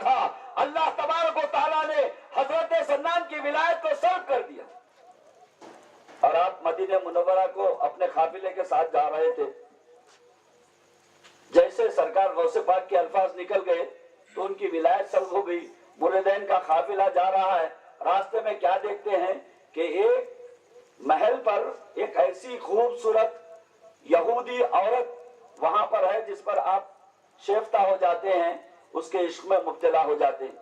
था, अल्लाह तबारक व तआला ने हजरत सन्नान की विलायत को सल्ब कर दिया। और आप मदीने मुनव्वरा को अपने काफिले के साथ जा रहे थे, जैसे सरकार गौसे पाक के अल्फाज निकल गए तो उनकी विलायत सल्ब हो गई। मुरीदैन का काफिला जा रहा है, रास्ते में क्या देखते हैं कि एक महल पर एक ऐसी खूबसूरत यहूदी औरत वहां पर है जिस पर आप शेफ्ता हो जाते हैं, उसके इश्क में मुब्तला हो जाते हैं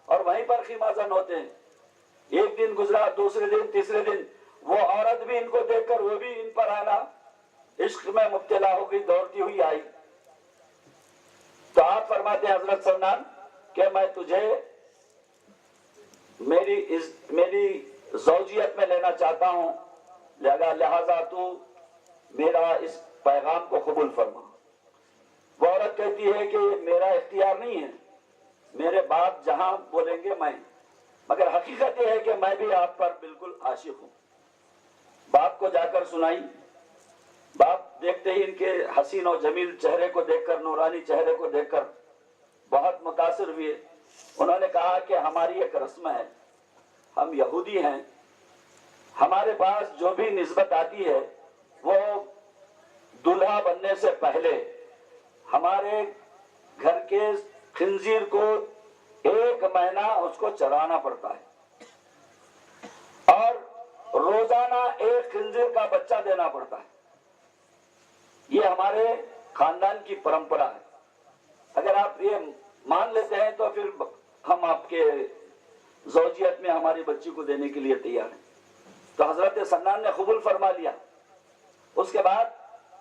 और वहीं पर खीमाजन होते हैं। एक दिन गुजरा, दूसरे दिन, तीसरे दिन वो औरत भी इनको देखकर वो भी इन पर आना इश्क में मुब्तला हो गई, दौड़ती हुई आई। तो आप फरमाते हैं हजरत सन्नान कि मैं तुझे मेरी ज़ौजियत में लेना चाहता हूं, लिहाजा तू मेरा इस पैगाम को कबूल फरमा। वो औरत कहती है कि मेरा इख्तियार नहीं है, मेरे बाप जहां बोलेंगे मैं, मगर हकीकत यह है कि मैं भी आप पर बिल्कुल आशिक हूं। बाप को जाकर सुनाई। बाप देखते ही इनके हसीन और जमील चेहरे को देखकर, नूरानी चेहरे को देखकर बहुत मुतासिर हुए। उन्होंने कहा कि हमारी एक रस्म है, हम यहूदी हैं, हमारे पास जो भी निस्बत आती है वो दूल्हा बनने से पहले हमारे घर के खिंजीर को 1 महीना उसको चराना पड़ता है और रोजाना 1 खिंजीर का बच्चा देना पड़ता है। ये हमारे खानदान की परंपरा है। अगर आप ये मान लेते हैं तो फिर हम आपके ज़ौजियत में हमारी बच्ची को देने के लिए तैयार हैं। तो हजरत सन्नान ने कबूल फरमा लिया। उसके बाद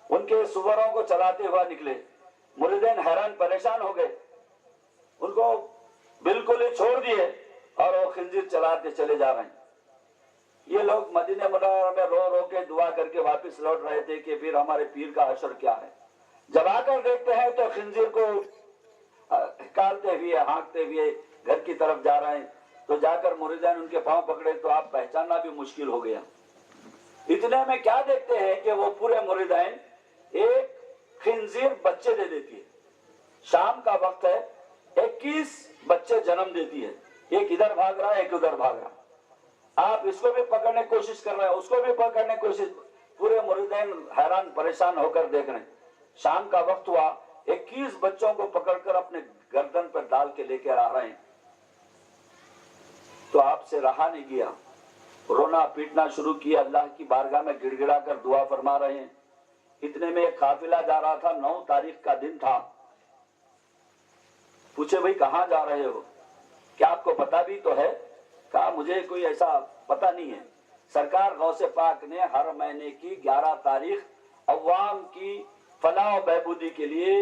उनके सुवरों को चलाते हुए निकले। मुरीदैन हैरान परेशान हो गए, उनको बिल्कुल ही छोड़ दिए और वो खिंजीर चलाते चले जा रहे हैं। ये लोग मदीने मुनव्वरा में रो रो के दुआ करके वापस लौट रहे थे कि फिर हमारे पीर का हशर क्या है। जब आकर देखते हैं तो खिंजीर को हिकारते हुए, हाँकते हुए घर की तरफ जा रहे हैं। तो जाकर मुरीदैन उनके पांव पकड़े तो आप पहचानना भी मुश्किल हो गया। इतने में क्या देखते हैं कि वो पूरे मुरीदैन एक खिंजीर बच्चे दे देती है। शाम का वक्त है, 21 बच्चे जन्म देती है, एक इधर भाग रहा है, एक उधर भाग रहा है। आप इसको भी पकड़ने की कोशिश कर रहे हैं, उसको भी पकड़ने की कोशिश, पूरे मुरीदैन हैरान परेशान होकर देख रहे हैं। शाम का वक्त हुआ, 21 बच्चों को पकड़कर अपने गर्दन पर डाल के लेकर आ रहे हैं। तो आपसे रहा नहीं गया, रोना पीटना शुरू किया, अल्लाह की बारगाह में गिड़गिड़ा कर दुआ फरमा रहे हैं। इतने में एक काफिला जा रहा था, 9 तारीख का दिन था। पूछे भाई कहां जा रहे हो, क्या आपको पता भी तो है? कहा मुझे कोई ऐसा पता नहीं है। सरकार गौसे पाक ने हर महीने की 11 तारीख अवाम की फलाह और बहबूदी के लिए,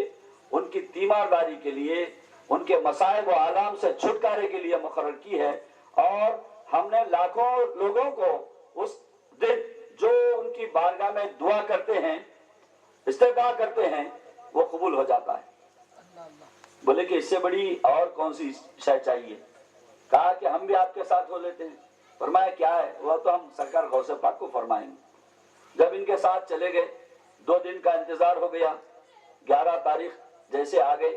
उनकी तीमारदारी के लिए, उनके मसाइब व आलाम से छुटकारे के लिए मुकर्रर की है। और हमने लाखों लोगों को उस दिन जो उनकी बारगाह में दुआ करते हैं, इस्तेग़फ़ार करते हैं, वो कबूल हो जाता है। बोले कि इससे बड़ी और कौन सी शय चाहिए? कहा कि हम भी आपके साथ हो लेते हैं। फरमाया क्या है? वह तो हम सरकार गौसे पाक को फरमाएंगे। जब इनके साथ चले गए, 2 दिन का इंतजार हो गया। 11 तारीख जैसे आ गए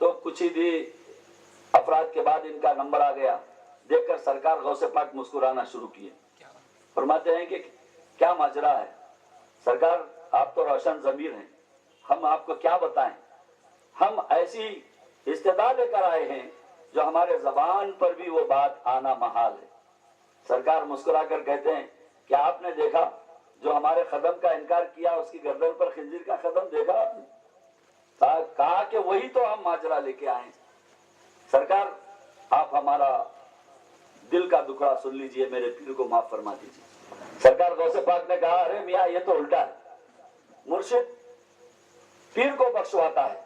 तो कुछ ही भी अफराद के बाद इनका नंबर आ गया। देखकर सरकार गौसे पाक मुस्कुराना शुरू किए। फरमाते हैं कि क्या माजरा है सरकार, आप तो रोशन ज़मीर हैं, हम आपको क्या बताएं। हम ऐसी इस्तेदा लेकर आए हैं जो हमारे जबान पर भी वो बात आना महाल है। सरकार मुस्कुरा कर कहते हैं क्या आपने देखा जो हमारे कदम का इनकार किया, उसकी गर्दन पर खंजीर का कदम देखा आपने? कहा कि वही तो हम माजरा लेके आए। सरकार आप हमारा दिल का दुखड़ा सुन लीजिए, मेरे पीर को माफ फरमा दीजिए। सरकार गौसे पाक ने कहा अरे मियाँ ये तो उल्टा है, मुर्शिद पीर को बख्शवाता है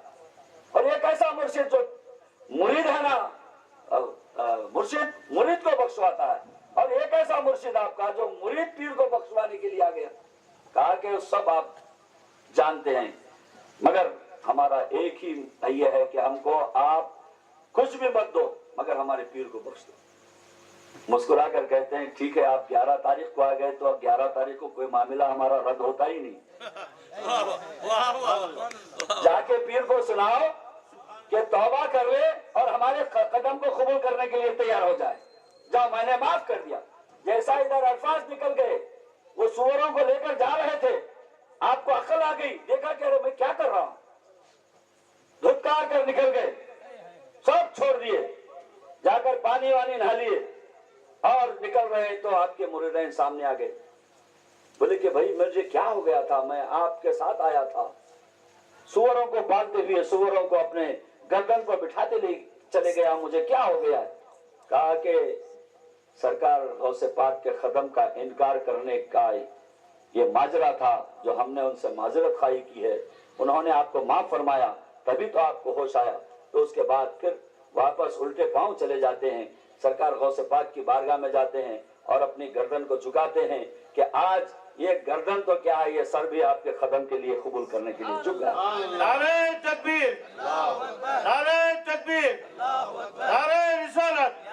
और ये कैसा मुर्शिद जो मुरीद है ना, मुर्शिद मुरीद को बख्शवाता है, और एक ऐसा मुर्शिद आपका जो मुरीद पीर को बख्शवाने के लिए आ गया। कहा कि सब आप जानते हैं, मगर हमारा एक ही ये है कि हमको आप कुछ भी मत दो मगर हमारे पीर को बख्श दो। मुस्कुरा कर कहते हैं ठीक है, आप 11 तारीख को आ गए तो अब 11 तारीख को कोई मामला हमारा रद्द होता ही नहीं। जाके पीर को सुनाओ कि तौबा कर ले और हमारे ہمارے قدم کو قبول کرنے کے لیے تیار ہو جائے. جاؤ میں نے معاف کر دیا. جیسا ادھر الفاظ نکل گئے, وہ سوروں کو لے کر جا رہے تھے, آپ کو عقل آ گئی, دیکھا کہ میں کیا کر رہا ہوں, دھتکار کر نکل گئے, سب چھوڑ دیے, جا کر پانی وانی نہا لیے اور نکل رہے تو آپ کے مریدین سامنے آ گئے. بولے کہ بھائی مجھے کیا ہو گیا تھا, میں آپ کے ساتھ آیا تھا, سوروں کو پالتے ہوئے سوروں کو اپنے گردن پر بٹھاتے لے چلے گیا, مجھے کیا ہو گیا. کہا کہ سرکار غوث پاک کے قدم کا انکار کرنے کا یہ ماجرا تھا جو ہم نے ان سے معذرت خواہی کی ہے, انہوں نے آپ کو معاف فرمایا, تبھی تو آپ کو ہوش آیا. تو اس کے بعد پھر واپس الٹے پاؤں چلے جاتے ہیں, سرکار غوث پاک کی بارگاہ میں جاتے ہیں اور اپنی گردن کو جھکاتے ہیں کہ آج یہ گردن تو کیا ہے, یہ سر بھی آپ کے قدم کے لیے قبول کرنے کے لیے جھک گیا. نعرہ تکبیر, نعرہ تکبیر, نعرہ رسالت,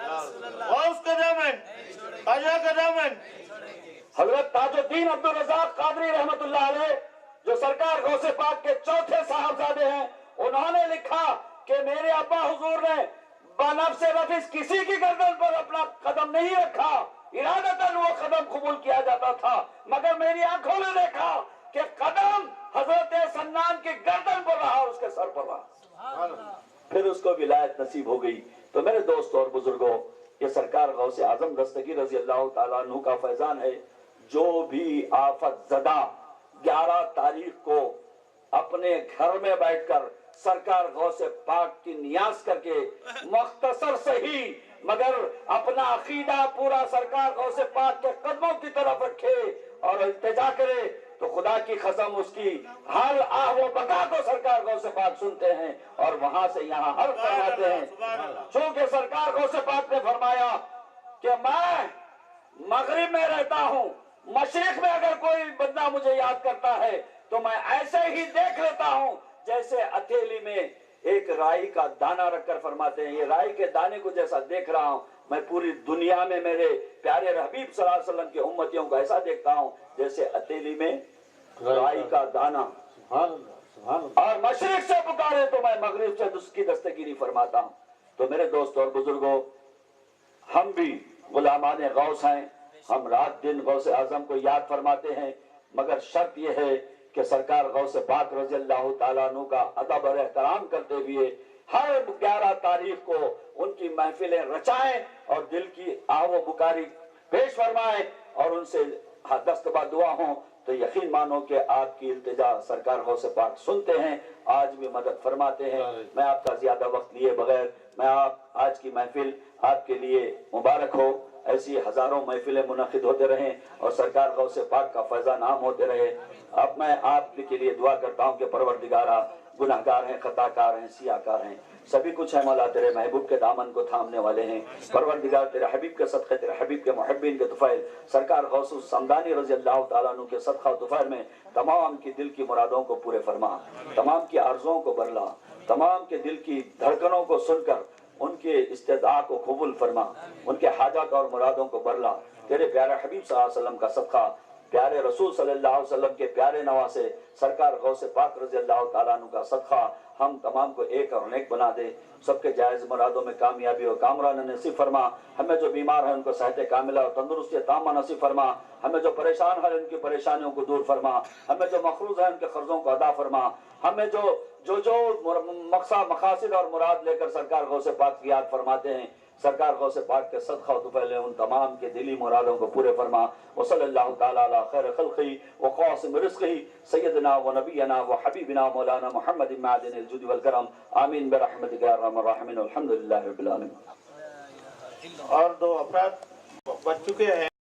غوث کا دامن, خواجہ کا دامن. حضرت تاج الدین عبدالرزاق قادری رحمت اللہ علیہ جو سرکار غوث پاک کے چوتھے صاحبزادے ہیں, انہوں نے لکھا کہ میرے ابا حضور نے بنفس نفس کسی کی گردن پر اپنا قدم نہیں رکھا, ارادتاً وہ قدم قبول کیا جاتا تھا, مگر میری آنکھوں نے دیکھا کہ قدم حضرت سنان کی گردن پر رہا اور اس کے سر پر رہا, پھر اس کو ولایت نصیب ہو گئی. تو میرے دوستوں اور بزرگوں, یہ سرکار غوث اعظم دستگیر رضی اللہ تعالیٰ عنہ کا فیضان ہے. جو بھی آفت زدہ 11 تاریخ کو اپنے گھر میں بیٹھ کر سرکار غوث پاک کی نیاز کر کے مختصر صحیح مگر اپنا عقیدہ پورا سرکار غوث پاک کے قدموں کی طرف رکھے اور التجا کرے, تو خدا کی قسم اس کی ہر آہ و بکا کو سرکار غوث پاک سنتے ہیں اور وہاں سے یہاں حل فرماتے ہیں. چونکہ سرکار غوث پاک نے فرمایا کہ میں مغرب میں رہتا ہوں, مشرق میں اگر کوئی بندہ مجھے یاد کرتا ہے تو میں ایسے ہی دیکھ لیتا ہوں جیسے ہتھیلی میں ایک رائی کا دانہ رکھ کر فرماتے ہیں, یہ رائی کے دانے کو جیسا دیکھ رہا ہوں, میں پوری دنیا میں میرے پیارے حبیب صلی اللہ علیہ وسلم کے امتیوں کو ایسا دیکھتا ہوں جیسے ہتھیلی میں رائی کا دانہ. اور مشرق سے پکارے تو میں مغرب سے اس کی دستگیری فرماتا ہوں. تو میرے دوست اور بزرگوں, ہم بھی غلامان غوث ہیں, ہم رات دن غوث اعظم کو یاد فرماتے ہیں, مگر شرط یہ ہے کہ سرکار غوث پاک رضی اللہ تعالیٰ عنہ کا ادب اور احترام کرتے ہوئے ہر 11 تاریخ کو ان کی محفلیں رچائیں اور دل کی آہ و بکاری پیش فرمائیں اور ان سے دستبا دعا ہوں, تو یقین مانو کہ آپ کی التجا سرکار غوث پاک سنتے ہیں, آج بھی مدد فرماتے ہیں. میں آپ کا زیادہ وقت لیے بغیر, میں آج کی محفل آپ کے لیے مبارک ہو, ایسی ہزاروں محفلیں منعقد ہوتے رہیں اور سرکار غوث پاک کا فیضان عام ہوتے رہے. اب میں آپ کے لیے دعا کرتا ہوں کہ پروردگارہ, گناہگار ہیں, خطا کار ہیں, سیاہ کار ہیں, سبھی کچھ ہے مولا, تیرے محبوب کے دامن کو تھامنے والے ہیں. پروردگار تیرے حبیب کے صدقے, تیرے حبیب کے محبین کے طفیل سرکار غوث السمدانی رضی اللہ تعالیٰ عنہ کے صدقہ و طفیل میں تمام کی دل کی مرادوں کو پورے فرما, تمام کی عرضوں کو برلا, تمام کے دل کی دھڑکنوں کو سن کر ان کے استدعا کو قبول فرما, ان کے حاجات اور مرادوں کو برلا. تیرے پیارے حبیب صلی اللہ علیہ وسلم کا صدقہ, پیارے رسول صلی اللہ علیہ وسلم کے پیارے نواسے سرکار غوث پاک رضی اللہ تعالیٰ عنہ کا صدقہ ہم تمام کو ایک اور نیک بنا دے, سب کے جائز مرادوں میں کامیابی اور کامرانی نصیب فرما. ہمیں جو بیمار ہیں ان کو صحت کاملہ اور تندرستی تامہ نصیب فرما, ہمیں جو پریشان ہیں ان کی پریشانیوں کو دور فرما, ہمیں جو مقروض ہیں ان کے قرضوں کو ادا فرما, ہمیں جو مقاصد اور مراد لے کر سرکار غوث پاک کی یاد فرماتے ہیں, سرکار غوث پاک کے صدقہ و طفیل ان تمام کے دلی مرادوں کو پورے فرما. وصلی اللہ تعالی علی خیر خلقہ وقاسم رزقہ سیدنا و نبینا و حبیبنا مولانا محمد معدن الجود والکرم, آمین برحمتک یا ارحم الراحمین, والحمدللہ رب العالمین. اور 2 افراد بچ چکے ہیں.